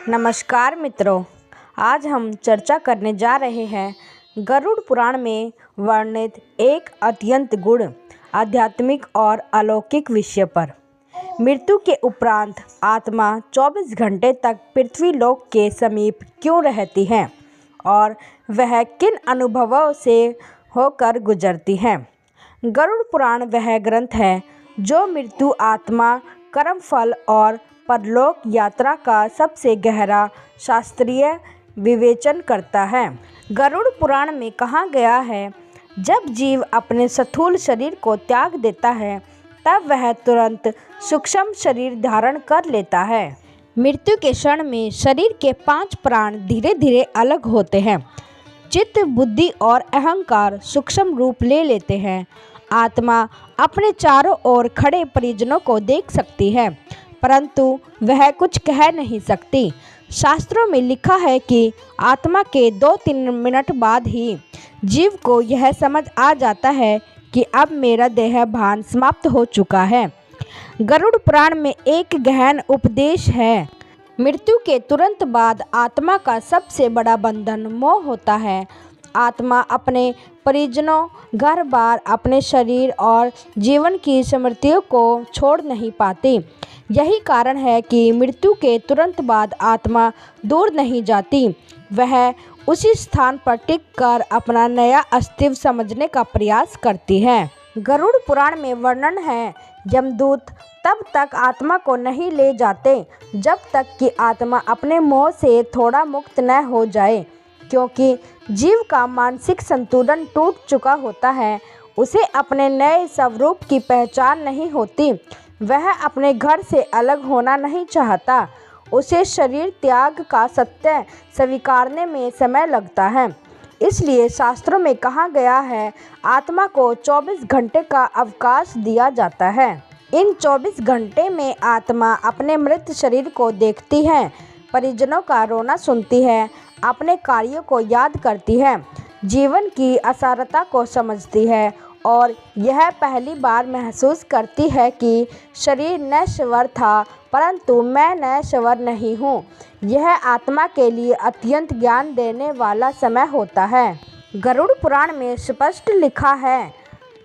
नमस्कार मित्रों, आज हम चर्चा करने जा रहे हैं गरुड़ पुराण में वर्णित एक अत्यंत गूढ़ आध्यात्मिक और अलौकिक विषय पर। मृत्यु के उपरांत आत्मा 24 घंटे तक पृथ्वी लोक के समीप क्यों रहती है और वह किन अनुभवों से होकर गुजरती है। गरुड़ पुराण वह ग्रंथ है जो मृत्यु, आत्मा, कर्मफल और परलोक यात्रा का सबसे गहरा शास्त्रीय विवेचन करता है। गरुड़ पुराण में कहा गया है, जब जीव अपने स्थूल शरीर को त्याग देता है तब वह तुरंत सूक्ष्म शरीर धारण कर लेता है। मृत्यु के क्षण में शरीर के 5 प्राण धीरे धीरे अलग होते हैं। चित्त, बुद्धि और अहंकार सूक्ष्म रूप ले लेते हैं। आत्मा अपने चारों ओर खड़े परिजनों को देख सकती है, परंतु वह कुछ कह नहीं सकती। शास्त्रों में लिखा है कि आत्मा के 2-3 मिनट बाद ही जीव को यह समझ आ जाता है कि अब मेरा देह भान समाप्त हो चुका है। गरुड़ पुराण में एक गहन उपदेश है। मृत्यु के तुरंत बाद आत्मा का सबसे बड़ा बंधन मोह होता है। आत्मा अपने परिजनों, घर बार, अपने शरीर और जीवन की स्मृतियों को छोड़ नहीं पाती। यही कारण है कि मृत्यु के तुरंत बाद आत्मा दूर नहीं जाती, वह उसी स्थान पर टिक कर अपना नया अस्तित्व समझने का प्रयास करती है। गरुड़ पुराण में वर्णन है, यमदूत तब तक आत्मा को नहीं ले जाते जब तक कि आत्मा अपने मोह से थोड़ा मुक्त न हो जाए, क्योंकि जीव का मानसिक संतुलन टूट चुका होता है। उसे अपने नए स्वरूप की पहचान नहीं होती। वह अपने घर से अलग होना नहीं चाहता। उसे शरीर त्याग का सत्य स्वीकारने में समय लगता है। इसलिए शास्त्रों में कहा गया है, आत्मा को 24 घंटे का अवकाश दिया जाता है। इन 24 घंटे में आत्मा अपने मृत शरीर को देखती है, परिजनों का रोना सुनती है, अपने कार्यों को याद करती है, जीवन की असारता को समझती है और यह पहली बार महसूस करती है कि शरीर नश्वर था, परंतु मैं नश्वर नहीं हूँ। यह आत्मा के लिए अत्यंत ज्ञान देने वाला समय होता है। गरुड़ पुराण में स्पष्ट लिखा है,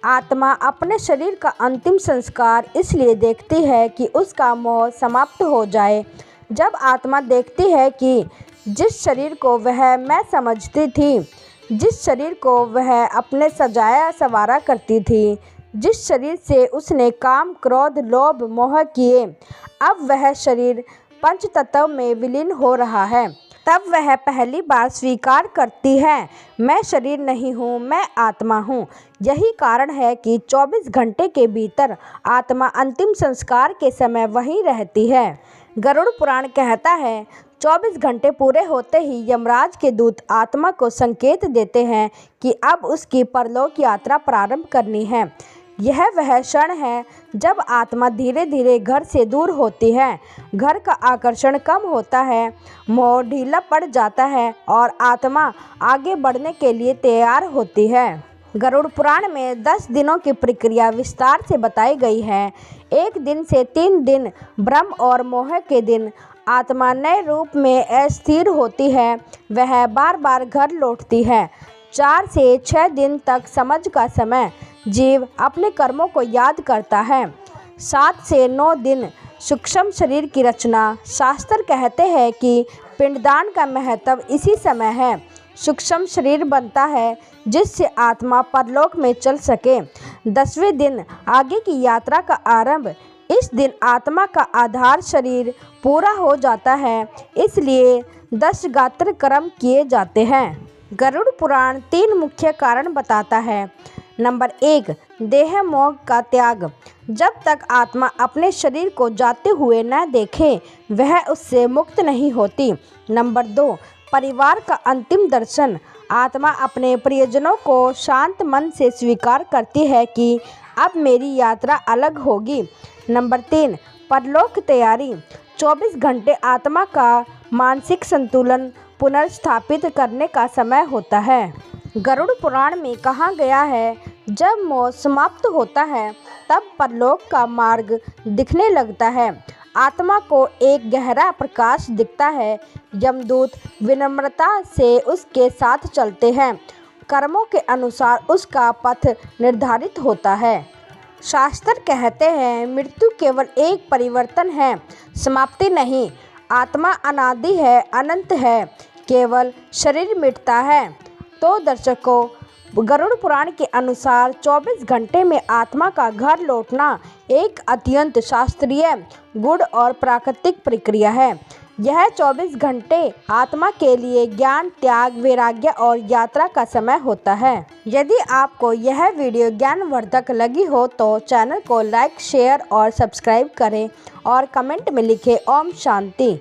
आत्मा अपने शरीर का अंतिम संस्कार इसलिए देखती है कि उसका मोह समाप्त हो जाए। जब आत्मा देखती है कि जिस शरीर को वह मैं समझती थी, जिस शरीर को वह अपने सजाया संवारा करती थी, जिस शरीर से उसने काम, क्रोध, लोभ, मोह किए, अब वह शरीर पंचतत्व में विलीन हो रहा है, तब वह पहली बार स्वीकार करती है, मैं शरीर नहीं हूँ, मैं आत्मा हूँ। यही कारण है कि 24 घंटे के भीतर आत्मा अंतिम संस्कार के समय वहीं रहती है। गरुड़ पुराण कहता है, 24 घंटे पूरे होते ही यमराज के दूत आत्मा को संकेत देते हैं कि अब उसकी परलोक यात्रा प्रारंभ करनी है। यह वह क्षण है जब आत्मा धीरे धीरे घर से दूर होती है। घर का आकर्षण कम होता है, मोह ढीला पड़ जाता है और आत्मा आगे बढ़ने के लिए तैयार होती है। गरुड़ पुराण में 10 दिनों की प्रक्रिया विस्तार से बताई गई है। 1 दिन से 3 दिन ब्रह्म और मोह के दिन आत्मा नए रूप में अस्थिर होती है। वह बार बार घर लौटती है। 4 से 6 दिन तक समझ का समय जीव अपने कर्मों को याद करता है। 7 से 9 दिन सूक्ष्म शरीर की रचना। शास्त्र कहते हैं कि पिंडदान का महत्व इसी समय है। सूक्ष्म शरीर बनता है जिससे आत्मा परलोक में चल सके। 10वें दिन आगे की यात्रा का आरंभ। इस दिन आत्मा का आधार शरीर पूरा हो जाता है, इसलिए 10 गात्र कर्म किए जाते हैं। गरुड़ पुराण 3 मुख्य कारण बताता है। नंबर 1, देह मोह का त्याग। जब तक आत्मा अपने शरीर को जाते हुए न देखे, वह उससे मुक्त नहीं होती। नंबर 2, परिवार का अंतिम दर्शन। आत्मा अपने प्रियजनों को शांत मन से स्वीकार करती है कि अब मेरी यात्रा अलग होगी। नंबर 3, परलोक तैयारी। 24 घंटे आत्मा का मानसिक संतुलन पुनर्स्थापित करने का समय होता है। गरुड़ पुराण में कहा गया है, जब मोह समाप्त होता है तब परलोक का मार्ग दिखने लगता है। आत्मा को एक गहरा प्रकाश दिखता है। यमदूत विनम्रता से उसके साथ चलते हैं। कर्मों के अनुसार उसका पथ निर्धारित होता है। शास्त्र कहते हैं मृत्यु केवल एक परिवर्तन है, समाप्ति नहीं। आत्मा अनादि है, अनंत है, केवल शरीर मिटता है। तो दर्शकों, गरुड़ पुराण के अनुसार 24 घंटे में आत्मा का घर लौटना एक अत्यंत शास्त्रीय, गूढ़ और प्राकृतिक प्रक्रिया है। यह 24 घंटे आत्मा के लिए ज्ञान, त्याग, वैराग्य और यात्रा का समय होता है। यदि आपको यह वीडियो ज्ञानवर्धक लगी हो तो चैनल को लाइक, शेयर और सब्सक्राइब करें और कमेंट में लिखें ओम शांति।